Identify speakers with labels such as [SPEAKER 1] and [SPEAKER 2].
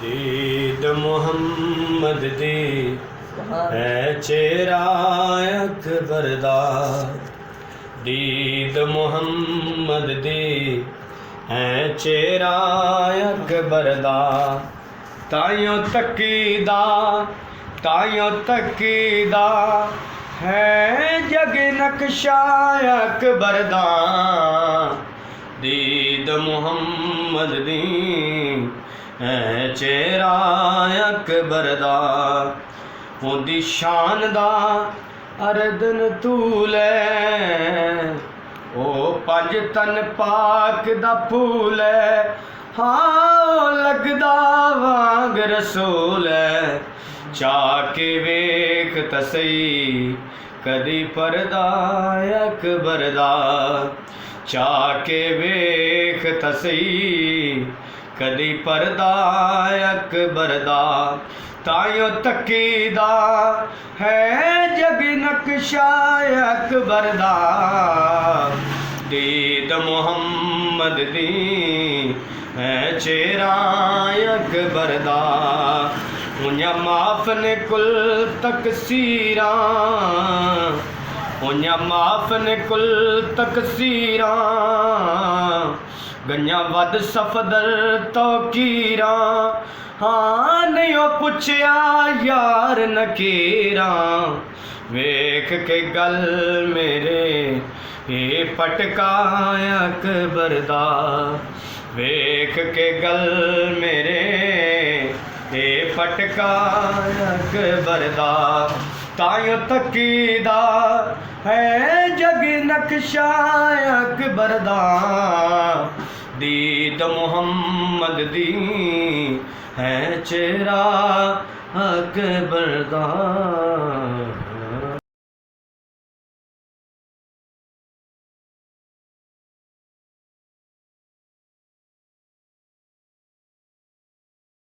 [SPEAKER 1] दीद मुहम्मद दी है चेहरा अकबर दा। दीद मुहम्मद दी है चेहरा अकबर दा। ताइयों तकीदा है जग नक्शा अकबर दा। दीद मुहम्मद दी है चेहरा अकबर दा। उनदी शान दा अरदन तूल है, ओ पंज तन पाक दा फूल है। हाँ लगदा वांग रसूल है, चाके वेख तसई कदी परदा अकबर दा। चाके वेख तसई कदी परदा अकबर दा। ताइयों तकीदा है जग नक्शा अकबर दा। दीद मुहम्मद दी है चेहरा अकबर दा। उन्या माफ ने कुल तकसीरा, उन्या माफ ने कुल तकसीरा। गंया वद सफदर तो कीरा, हाँ नहीं पुछया यार नकीरा। वेख के गल मेरे ये पटका अकबर दा। वेख के गल मेरे ये पटका अकबर दा। ताइयों तकीदा है जग नक्शा अकबर दा। दीद मुहम्मद दी है चेहरा अकबर दा।